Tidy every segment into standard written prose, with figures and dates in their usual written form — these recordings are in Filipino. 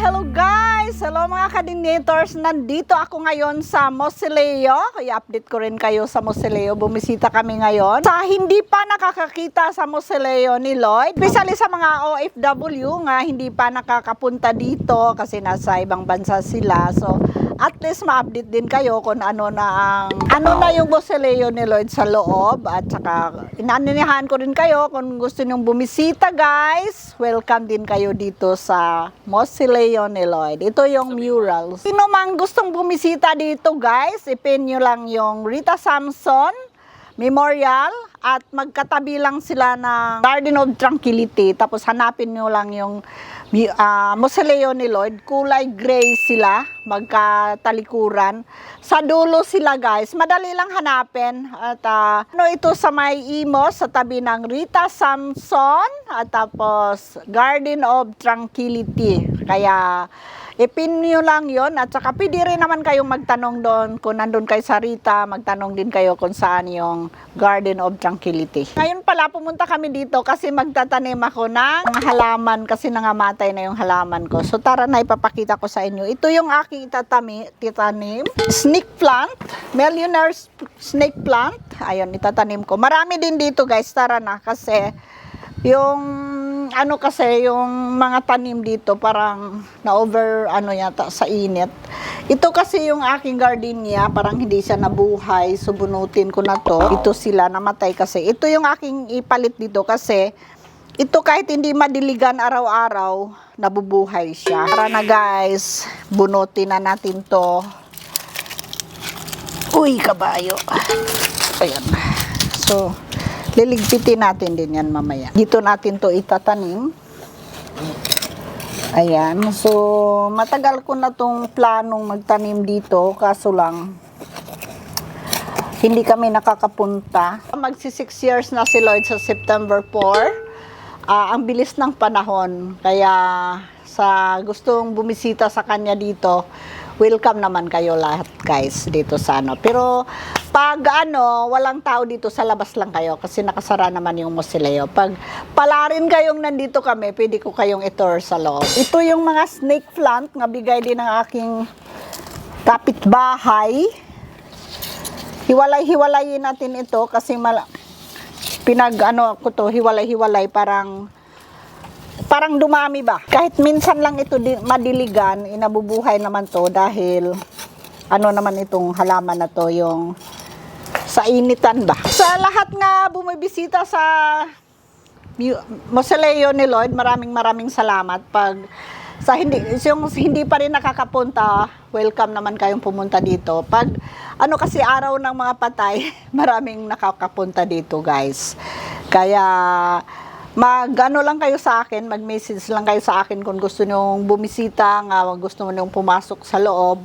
Hello guys! Hello mga kadinators! Nandito ako ngayon sa Mausoleo. Kaya update ko rin kayo sa Mausoleo. Bumisita kami ngayon. Sa hindi pa nakakakita sa Mausoleo ni Lloyd, especially sa mga OFW nga hindi pa nakakapunta dito kasi nasa ibang bansa sila. So, at least ma-update din kayo kung ano na yung Mausoleo ni Lloyd sa loob. At saka, inaninihan ko rin kayo kung gusto nyong bumisita guys. Welcome din kayo dito sa Mausoleo ni Lloyd. Ito yung murals. Sino mang gustong bumisita dito guys, ipin nyo lang yung Rita Samson Memorial at magkatabi lang sila ng Garden of Tranquility. Tapos hanapin nyo lang yung Mausoleo ni Lloyd. Kulay gray sila, magkatalikuran. Sa dulo sila guys, madali lang hanapin. At ito sa may Imos, sa tabi ng Rita Samson at tapos Garden of Tranquility. Kaya ipin nyo lang yon at saka pwede rin naman kayong magtanong doon kung nandun kayo sa Rita, magtanong din kayo kung saan yung Garden of Tranquility. Ngayon pala pumunta kami dito kasi magtatanim ako ng halaman kasi nangamatay na yung halaman ko. So tara na ipapakita ko sa inyo. Ito yung aking itatanim. Snake plant, millionaire snake plant. Ayun, itatanim ko. Marami din dito guys, tara na kasi yung yung mga tanim dito parang na-over yata sa init. Ito kasi yung aking gardenia, parang hindi siya nabuhay. So bunutin ko na to. Ito sila namatay kasi. Ito yung aking ipalit dito kasi ito kahit hindi madiligan araw-araw, nabubuhay siya. Tara na guys, bunutin na natin to. Uy, kabayo. Ayan. So, liligpitin natin din yan mamaya. Dito natin to itatanim. Ayan. So, matagal ko na tong planong magtanim dito. Kaso lang, hindi kami nakakapunta. Magsi 6 years na si Lloyd sa September 4. Ang bilis ng panahon. Kaya, sa gustong bumisita sa kanya dito, welcome naman kayo lahat guys dito sa Pero pag walang tao dito sa labas lang kayo kasi nakasara naman yung Mausoleo. Pag pala rin kayong nandito kami, pwede ko kayong i-tour sa loob. Ito yung mga snake plant nga bigay din ng aking kapitbahay. Hiwalay-hiwalayin natin ito kasi hiwalay-hiwalay parang dumami ba? Kahit minsan lang ito madiligan, inabubuhay naman to dahil naman itong halaman na to yung sa initan ba? Sa lahat nga bumibisita sa Mausoleo ni Lloyd, maraming salamat. Pag sa hindi pa rin nakakapunta, welcome naman kayong pumunta dito. Pag kasi araw ng mga patay, maraming nakakapunta dito guys. Kaya lang kayo sa akin, mag-message lang kayo sa akin kung gusto nyo bumisita, gusto nyo pumasok sa loob,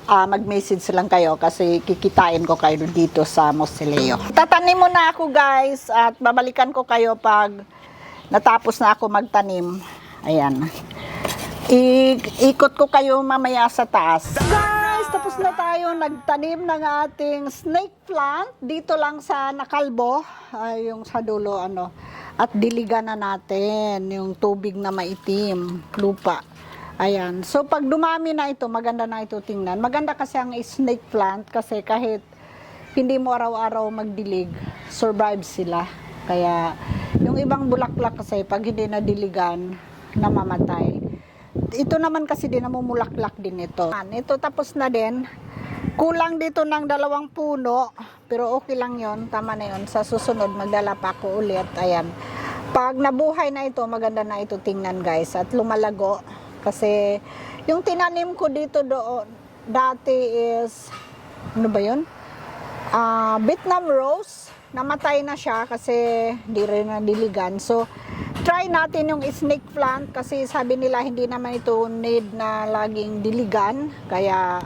mag-message lang kayo kasi kikitain ko kayo dito sa Mausoleo. Tatanim muna ako guys at babalikan ko kayo pag natapos na ako magtanim. Ayan. Ikot ko kayo mamaya sa taas. Guys, tapos na tayo nagtanim ng ating snake plant dito lang sa Nakalbo, yung sa dulo at diligan na natin yung tubig na maitim, lupa. Ayan. So, pag dumami na ito, maganda na ito tingnan. Maganda kasi ang snake plant kasi kahit hindi mo araw-araw magdilig, survive sila. Kaya, yung ibang bulaklak kasi, pag hindi nadiligan, namamatay. Ito naman kasi din, namumulaklak din ito. Ito tapos na din. Kulang dito ng 2 puno, pero okay lang yon, tama na yon. Sa susunod, magdala pa ako ulit. Ayan. Pag nabuhay na ito, maganda na ito tingnan guys. At lumalago. Kasi yung tinanim ko dito dati is, ano ba yun? Vietnam rose. Namatay na siya kasi di rin nadiligan. So, try natin yung snake plant kasi sabi nila hindi naman ito need na laging diligan. Kaya,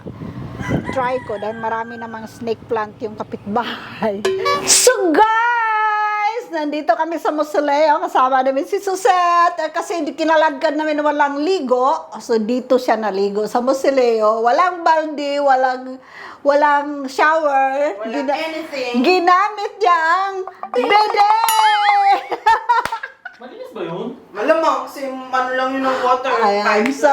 try ko dahil marami namang snake plant yung kapitbahay. So guys, nandito kami sa Mausoleo, kasama namin si Susette kasi kinalagkan namin walang ligo. So dito siya naligo sa Mausoleo, walang balde, walang shower, walang anything. Ginamit niyang bede. Malinis ba yun? Malamang kasi lang yun ng water. Ayan, so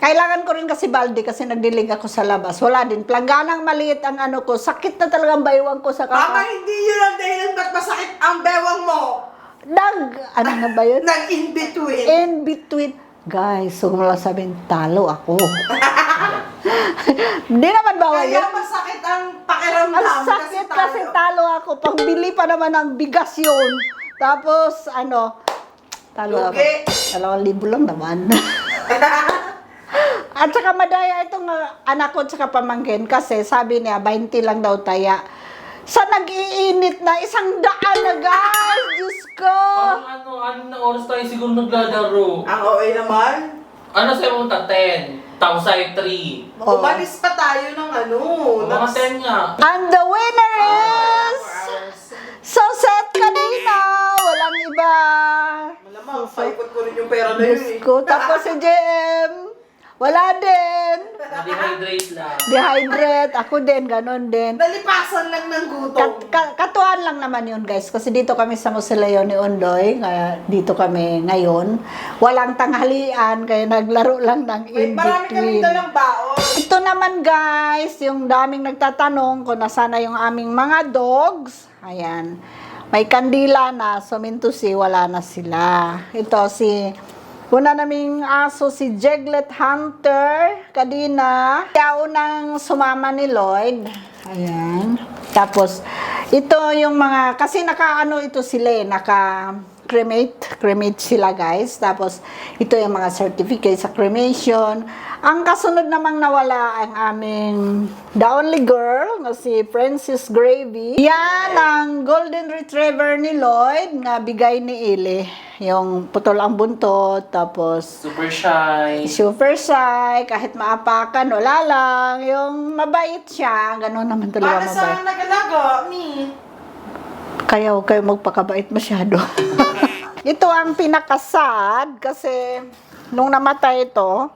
Kailangan ko rin kasi balde kasi nagdilig ako sa labas. Wala din. Plangganang maliit ang ano ko. Sakit na talagang baywang ko sa Mama, hindi yun ang dahilan ba't masakit ang bewang mo. ano nga ba yun? Nag-in-between. In between. Guys, so kung sabihin, talo ako. Hindi naman bawal Kaya yun. masakit ang pakiramdam. Ang sakit kasi talo ako. Pangbili pa naman ng bigas yun. Tapos, talo ako. Lugi. 2,000 lang naman. At saka madaya itong anak ko at saka pamangkin kasi sabi niya 20 lang daw taya. Sa nag-iinit na 100 na guys! Diyos ko! Ano na oras tayo siguro naglalaro? Ang OA naman. Ano sa'yo mong 10? Tapos ay 3. Oh. Umalis pa tayo ng Mga 10 nga. And the winner is... Suset kanina! Walang iba! Malamang, paikot ko rin yung pera na yun Diyos eh. ko. Tapos si JM, wala din. Na-dehydrate lang. Dehydrate. Ako din, ganun din. Nalipasan lang ng gutom. Katuan lang naman yun guys kasi dito kami sa Mosileo ni Undoy, dito kami ngayon. Walang tanghalian kaya naglaro lang ng Wait, marami kami in-between. dalang baon. Ito naman guys, yung daming nagtatanong kung nasana yung aming mga dogs. Ayan. May kandila na, so mean to say, wala na sila. Ito una naming aso si Jeglet Hunter, kadina. Kaya unang sumama ni Lloyd. Ayan. Tapos, ito yung mga, kasi ito sila cremate sila guys. Tapos, ito yung mga certificate sa cremation. Ang kasunod namang nawala ang aming the only girl na si Princess Gravy. Yan ang golden retriever ni Lloyd nga bigay ni Ili. Yung putol ang buntot, tapos Super shy. super shy, kahit maapakan, wala lang. Yung mabait siya, gano'n naman talaga Para mabait. sa nagalaga, me. Kaya huwag kayo magpakabait masyado. Ito ang pinakasad kasi nung namatay ito,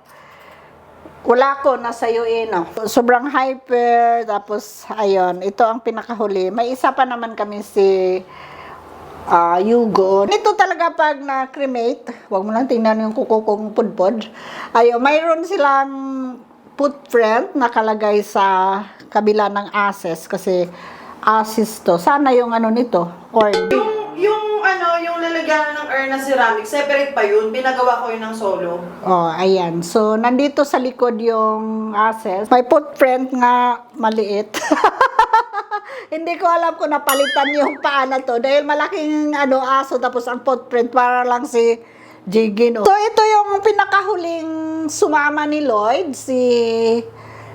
wala ko, nasa UE, no? Sobrang hyper, tapos, ayun, ito ang pinakahuli. May isa pa naman kami si Yugo. Ito talaga pag na-cremate, wag mo lang tingnan yung kuko kong pudpod. Ayun, mayroon silang footprint nakalagay sa kabila ng ashes kasi ashes to. Sana yung nito, or Yung lalagyan ng urn na ceramic, separate pa yun. Pinagawa ko yun ng solo. oh, ayan. So, nandito sa likod yung ashes. May footprint nga maliit. Hindi ko alam kung napalitan yung paa na to. Dahil malaking aso, tapos ang footprint para lang si Jigin. So, ito yung pinakahuling sumama ni Lloyd, si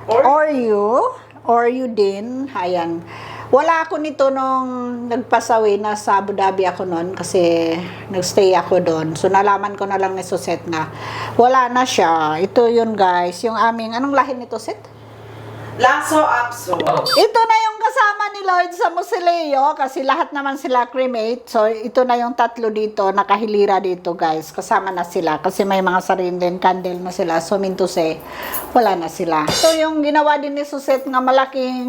Oreo din. Ayan. Wala ako nito nung nagpasawi na sa Abu Dhabi ako noon kasi nagstay ako doon. So, nalaman ko na lang ni Suset na wala na siya. Ito yun guys. Yung aming, anong lahi nito, Set? Lasso Apso. Ito na yung kasama ni Lloyd sa Mosileo kasi lahat naman sila cremate. So, ito na yung tatlo dito, nakahilira dito guys. Kasama na sila kasi may mga sariling candle na sila. So, mean to say, wala na sila. Ito yung ginawa din ni Suset nga malaking,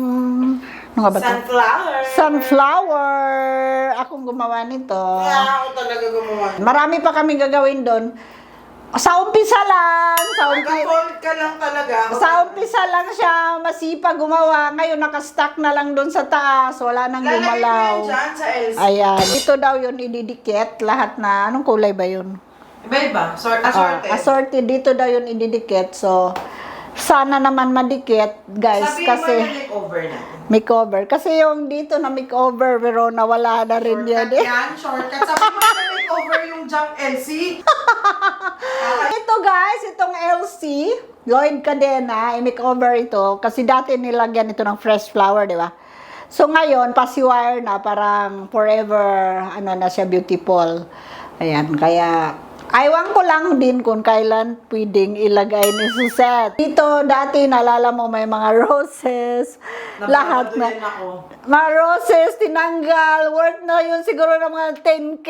ano nga ba to? Sunflower. Akong gumawa nito. Kaya ako talaga gumawa. Marami pa kami gagawin doon. Sa umpisa lang. Nag-fold ka lang talaga. Sa umpisa lang siya masipag gumawa. Ngayon nakastack na lang doon sa taas. Wala nang Lalagay ko gumalaw. yan dyan sa LC. Ayan. Ito daw yun ididikit. Lahat na. Anong kulay ba yun? Iba-iba. Assorted. Assorted. Dito daw yun ididikit. So, sana naman madikit, guys. Sabihin kasi mo yung makeover na. makeover. Kasi yung dito na makeover, pero nawala na rin yun. Shortcut yan. Shortcut. Sabihin mo na makeover yung junk LC. Ito guys, itong LC, Lloyd Cadena, i-makeover ito. Kasi dati nilagyan ito ng fresh flower, di ba? So ngayon, pasiwire na, parang forever, na siya, beautiful. Ayan, kaya, aywan ko lang din kung kailan pwedeng ilagay ni Suset. Dito, dati, nalala mo, may mga roses, lahat na. Mga roses, tinanggal, worth na yun siguro ng mga 10K.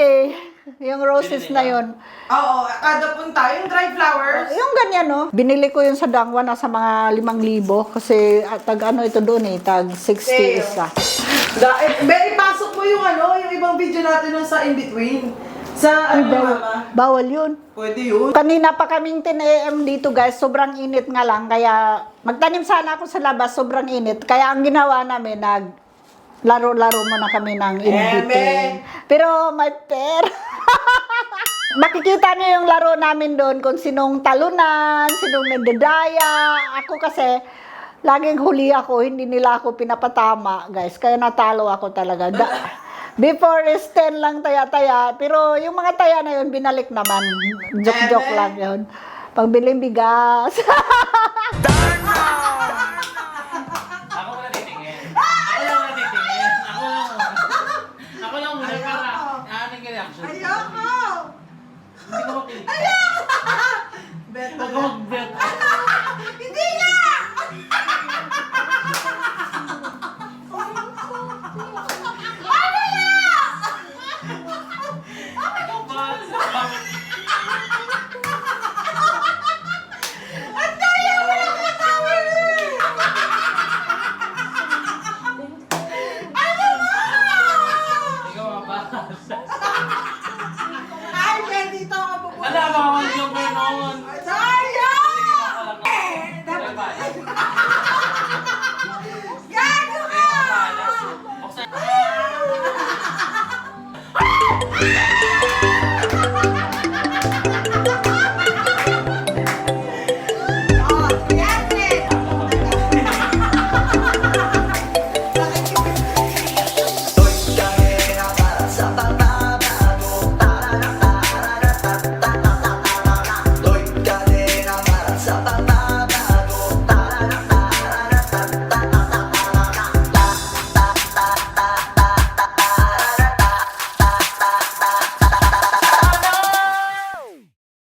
Yung roses na yun. Oo, kada punta, yung dry flowers. Yung ganyan, no? Binili ko yun sa Dangwa na sa mga 5,000 kasi tag ito doon tag 60 isa. Very pasok mo yung yung ibang video natin nun sa in-between. Sa Ay, ano, bawal, mama? bawal yun. Pwede yun. Kanina pa kaming 10 a.m. dito guys, sobrang init nga lang. Kaya magtanim sana ako sa labas, sobrang init. Kaya ang ginawa namin, laro-laro muna kami ng in-between. Pero may pera. Makikita niyo yung laro namin doon kung sinong talunan, sinong nagdadaya. Ako kasi, laging huli ako, hindi nila ako pinapatama, guys. Kaya natalo ako talaga. Before is 10 lang taya-taya. Pero yung mga taya na yun, binalik naman. Joke-joke lang yun. Pagbiling bigas. Ako muna titingin. Ako lang muna titingin. Ako lang muna para ano yung reaction. Ayoko! Hindi ko makita. Bet Huwag ka mag-bet. Hindi nga! Ikaw mabasa. Ay, Ben, dito ako pupunta. Ala, bawal yung ganon. Sayang! Gago ka! Buksan.